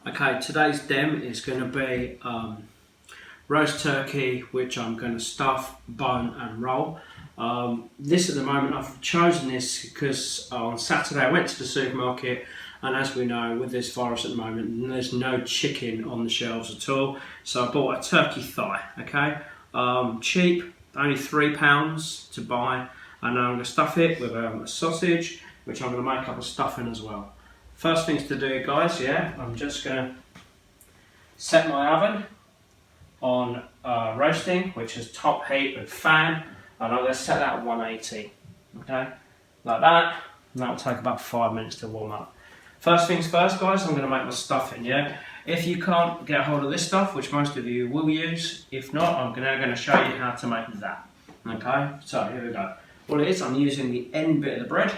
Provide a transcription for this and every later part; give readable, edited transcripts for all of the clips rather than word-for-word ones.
Okay, today's dem is going to be roast turkey, which I'm going to stuff, bone and roll. This at the moment, I've chosen this because on Saturday I went to the supermarket, and as we know with this virus at the moment, there's no chicken on the shelves at all. So I bought a turkey thigh, okay? Cheap, only £3 to buy, and I'm going to stuff it with a sausage, which I'm going to make up a stuffing as well. First things to do, guys, I'm just going to set my oven on roasting, which is top heat with fan, and I'm going to set that at 180, okay, like that, and that'll take about 5 minutes to warm up. First things first, guys, I'm going to make my stuffing, If you can't get a hold of this stuff, which most of you will use, if not, I'm now going to show you how to make that, okay, so here we go. All it is, I'm using the end bit of the bread.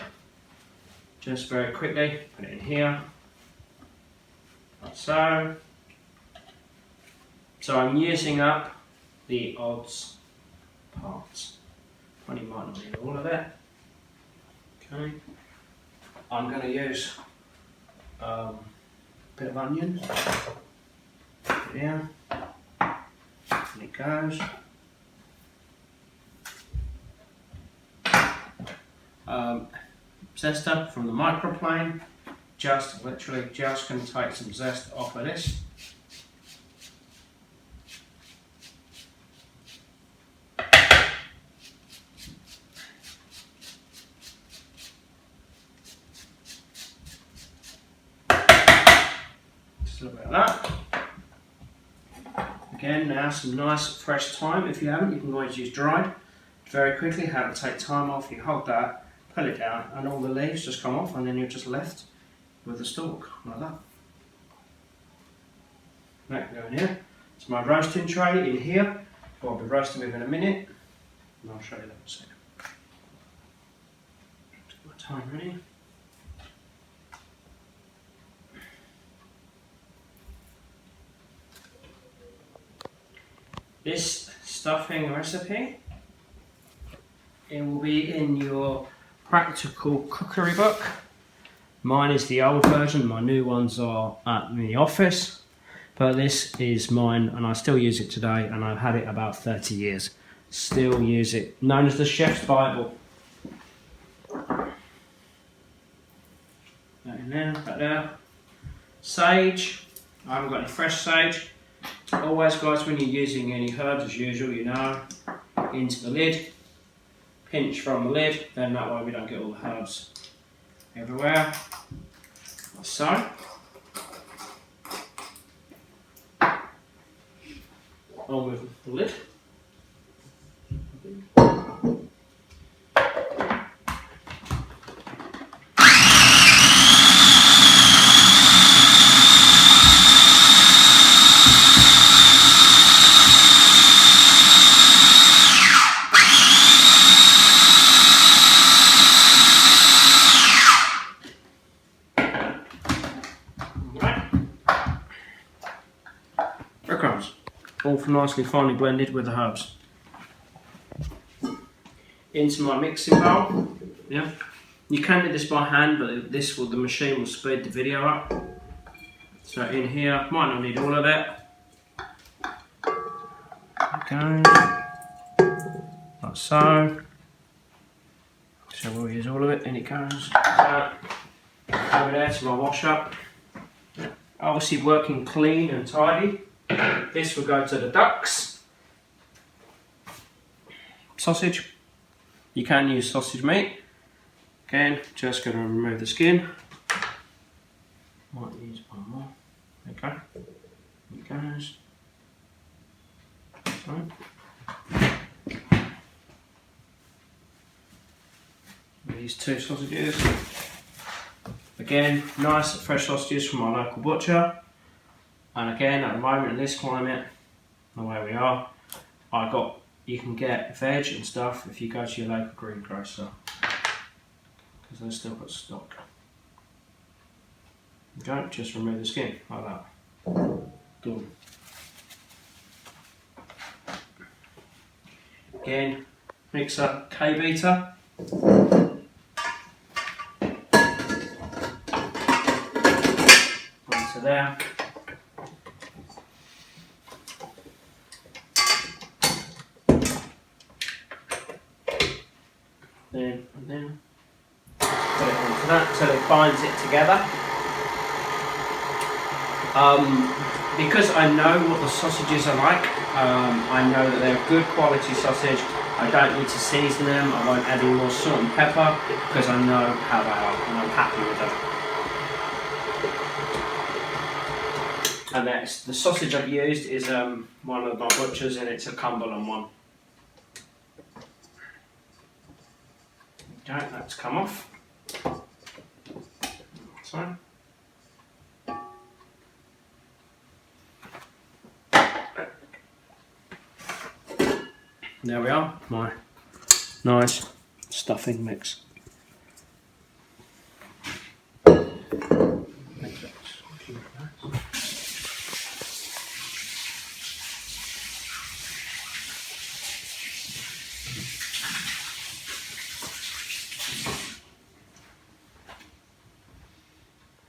Just very quickly, put it in here, like so. So I'm using up the odds parts. Well, you might not need all of it. Okay. I'm going to use a bit of onion. Put it here. And it goes. Zester from the microplane, literally just going to take some zest off of this. Just a little bit of that. Again, now some nice fresh thyme. If you haven't, you can always use dried. Very quickly, have it take time off, you hold that, pull it down, and all the leaves just come off, and then you're just left with the stalk, like that. That can go in here. It's my roasting tray in here, what I'll be roasting with in a minute, and I'll show you that in a second. Just get my time ready. This stuffing recipe, it will be in your practical cookery book. Mine is the old version, my new ones are at the office, but this is mine and I still use it today, and I've had it about 30 years. Still use it, known as the Chef's Bible. That in there, that there. Sage, I haven't got any fresh sage. Always, guys, when you're using any herbs, as usual, into the lid. Pinch from the lid, then that way we don't get all the herbs everywhere, like so. On with the lid. Breadcrumbs, all nicely finely blended with the herbs. Into my mixing bowl. You can do this by hand, but the machine will speed the video up. So in here, might not need all of it. Okay, like so. So we'll use all of it, and it goes over there to my wash up. Obviously working clean and tidy. This will go to the ducks. Sausage. You can use sausage meat. Again, just going to remove the skin. Might use one more. Okay. It goes. So. These two sausages. Again, nice fresh sausages from my local butcher. And again, at the moment in this climate, the way we are, you can get veg and stuff if you go to your local greengrocer, because they've still got stock. Okay, just remove the skin like that. Done. Again, mixer K-beater. Onto there. And then put it onto that so it binds it together. Because I know what the sausages are like, I know that they're good quality sausage. I don't need to season them, I won't add any more salt and pepper because I know how they are and I'm happy with them. And that's the sausage I've used is one of my butchers, and it's a Cumberland one. Okay, that's come off. So. There we are, my nice stuffing mix.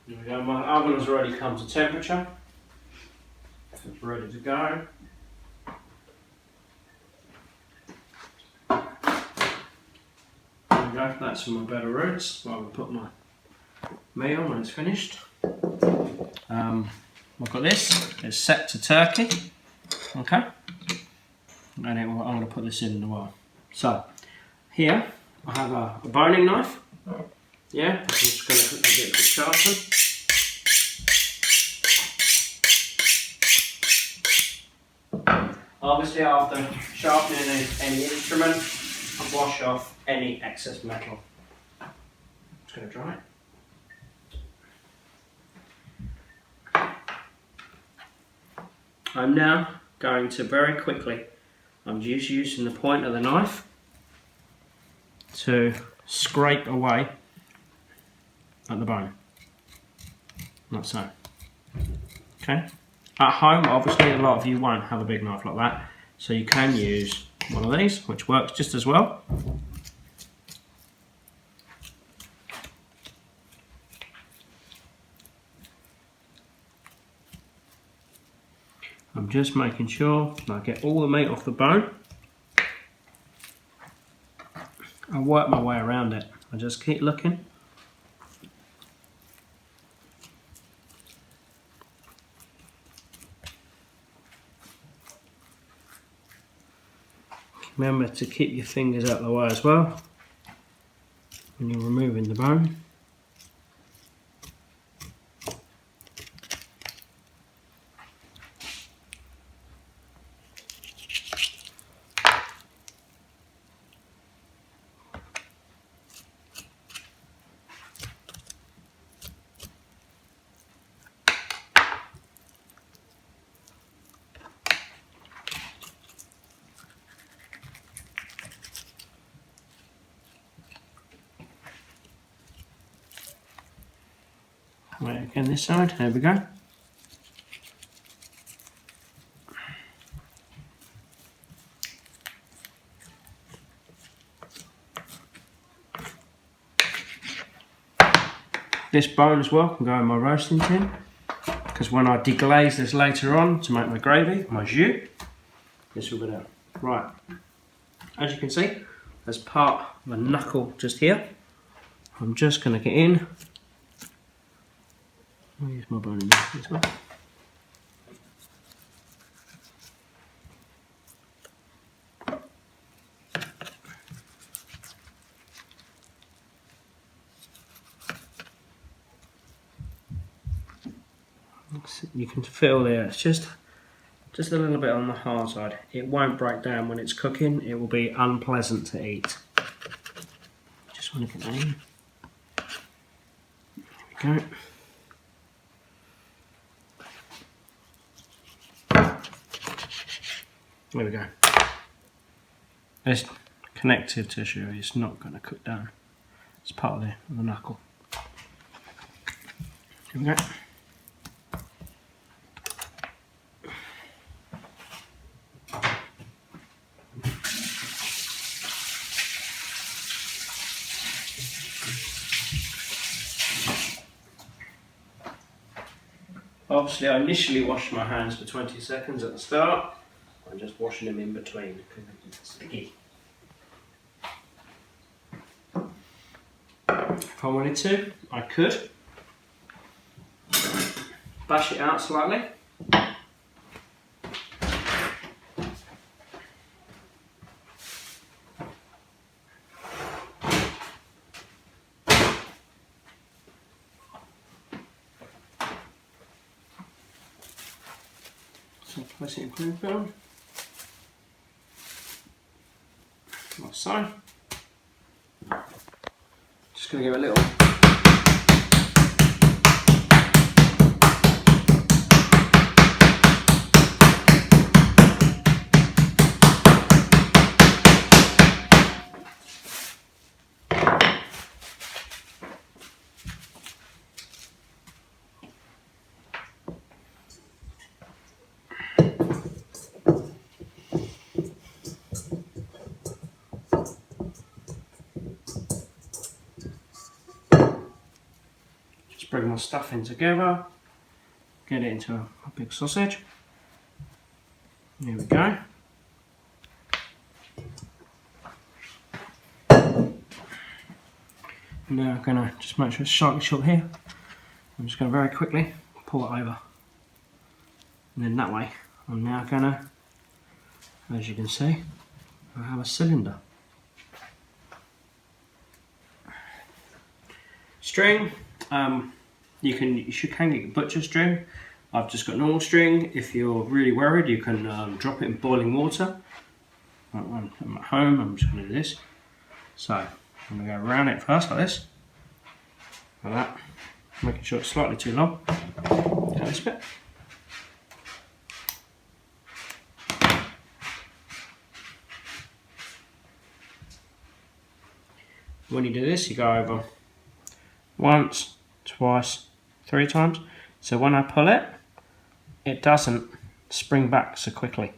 There we go, my oven has already come to temperature. It's ready to go. There we go, that's for my better roots. I'll put my meat on when it's finished. I've got this, it's set to turkey. Okay. And then I'm going to put this in a while. So, here I have a boning knife. Yeah, I'm just going to put a bit of sharpen. Obviously, after sharpening any instrument, I wash off any excess metal. I'm just going to dry it. I'm now going to very quickly, I'm just using the point of the knife to scrape away at the bone, like so. Okay. At home, obviously, a lot of you won't have a big knife like that, so you can use one of these, which works just as well. I'm just making sure I get all the meat off the bone. I work my way around it. I just keep looking. Remember to keep your fingers out of the way as well when you're removing the bone. Right, again this side, there we go. This bone as well can go in my roasting tin, because when I deglaze this later on to make my gravy, my jus, this will go down. Right, as you can see, there's part of a knuckle just here. I'm just going to get in. I'll use my boning knife this way. You can feel there, it's just a little bit on the hard side. It won't break down when it's cooking, it will be unpleasant to eat. Just want to get that in. There we go. There we go. This connective tissue is not going to cook down. It's part of the knuckle. Here we go. Obviously, I initially washed my hands for 20 seconds at the start. I'm just washing them in between because it's sticky. I wanted to, I could bash it out slightly. So place it in cling film, like so. Just going to give it a little bring my stuff in together, get it into a big sausage. There we go. Now I'm going to just make sure it's slightly short here. I'm just going to very quickly pull it over. And then that way, I'm now going to, as you can see, I have a cylinder. String. You can get butcher string. I've just got normal string. If you're really worried, you can drop it in boiling water. I'm at home, I'm just going to do this. So I'm going to go around it first like this, like that, making sure it's slightly too long. Cut this bit. When you do this, you go over once, twice, 3 times. So when I pull it, it doesn't spring back so quickly.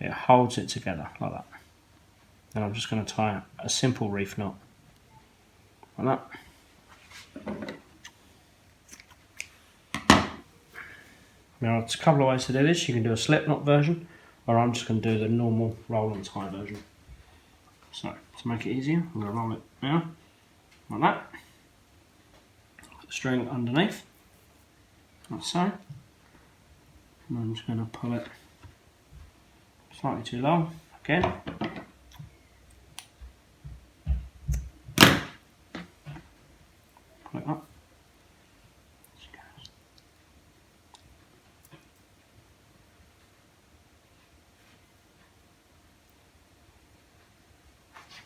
It holds it together like that. Then I'm just going to tie a simple reef knot like that. Now there's a couple of ways to do this. You can do a slip knot version, or I'm just going to do the normal roll and tie version. So to make it easier, I'm going to roll it now like that. Put the string underneath, like so. And I'm just going to pull it slightly too long again. Pull it up.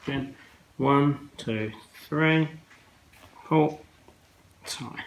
Again, 1, 2, 3, pull, tie.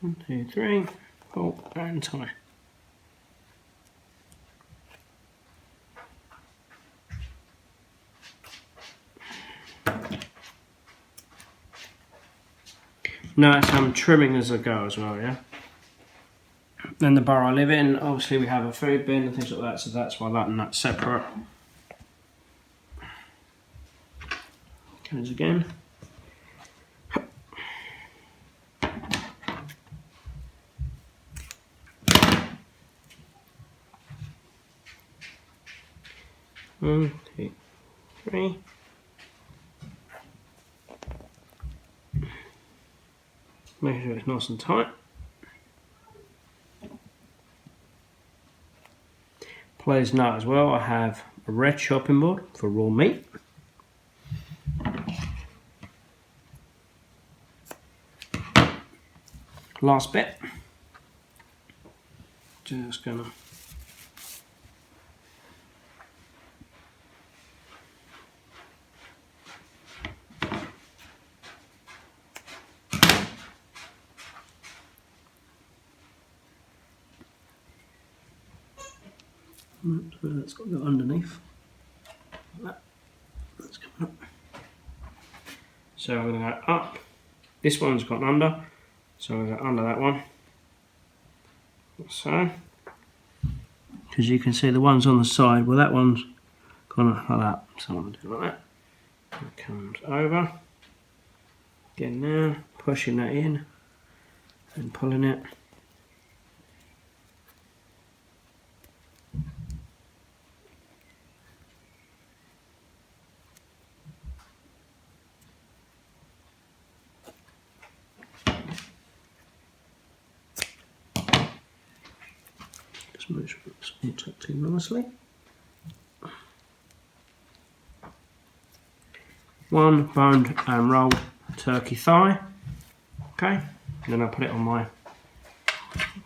One, two, three, pull and tie. Notice I'm trimming as I go as well, yeah? Then the bar I live in, obviously we have a food bin and things like that, so that's why that and that's separate. Goes again. One, two, three. Make sure it's nice and tight. Please note as well, I have a red chopping board for raw meat. Last bit. Just gonna that's got to go underneath. That's coming up. So I'm going to go up. This one's gone under, so I'm going to go under that one. So, because you can see the ones on the side, well that one's gone like that, so I'm going to do like that. It comes over, again now, pushing that in and pulling it. Just make sure it's all tucked in nicely. One boned and rolled turkey thigh. Okay, and then I'll put it on my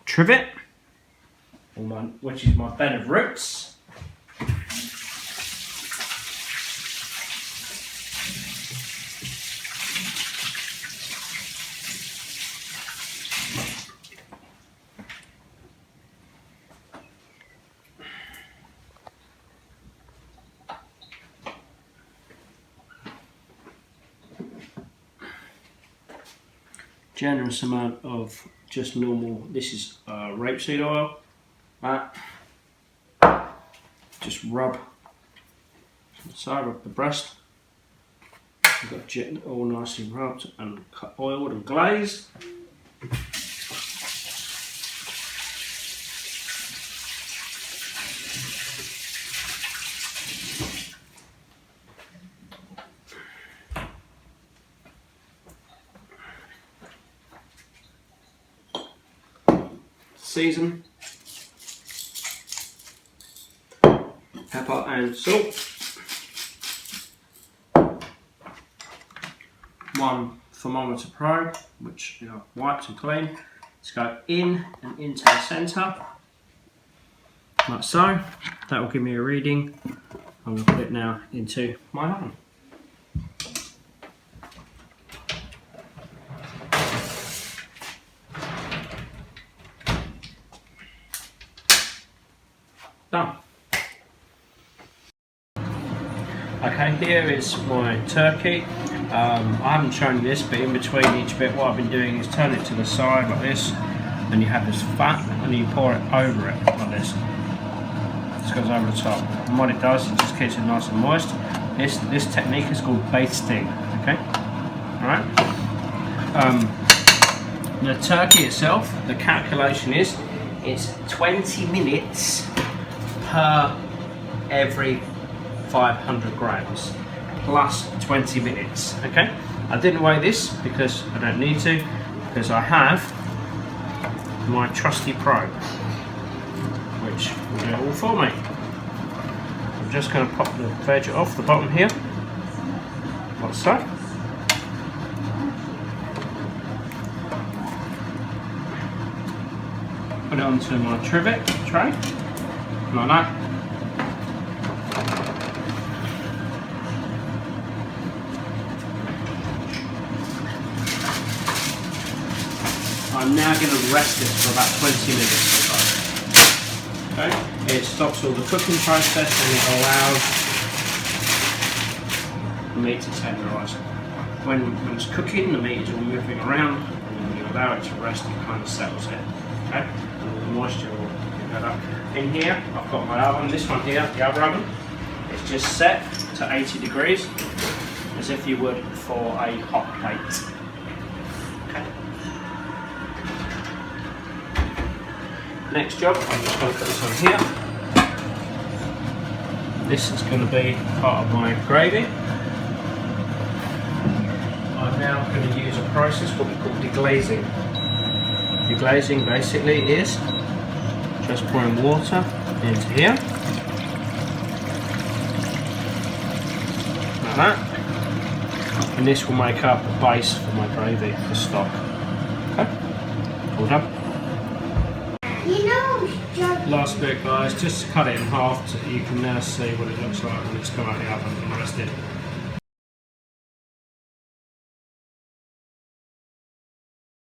trivet, which is my bed of roots. Generous amount of just normal, this is rapeseed oil, just rub the side of the breast. I've got it all nicely rubbed and oiled and glazed. Season, pepper and salt, one thermometer probe which I've wiped and cleaned. Let's go in and into the centre, like so. That will give me a reading. I'm going to put it now into my oven. Done. Okay, here is my turkey. I haven't shown you this, but in between each bit what I've been doing is turn it to the side like this, and you have this fat and you pour it over it like this. This goes over the top, and what it does, it just keeps it nice and moist. This technique is called basting. Okay, alright. The turkey itself, the calculation is it's 20 minutes per every 500 grams plus 20 minutes. Okay, I didn't weigh this because I don't need to, because I have my trusty probe which will do it all for me. I'm just going to pop the veg off the bottom here like so. Put it onto my trivet tray like that. I'm now going to rest it for about 20 minutes or so. Okay? It stops all the cooking process and it allows the meat to tenderise. When it's cooking, the meat is all moving around, and when you allow it to rest, it kind of settles it. Okay? And all the moisture will get up. In here, I've got my oven. This one here, the other oven, it's just set to 80 degrees, as if you would for a hot plate. Next job, I'm just going to put this on here. This is going to be part of my gravy. I'm now going to use a process what we call deglazing. Deglazing basically is just pouring water into here, like that, and this will make up the base for my gravy, the stock. Okay, all done. Last bit, guys, just cut it in half so you can now see what it looks like when it's come out of the oven and rested.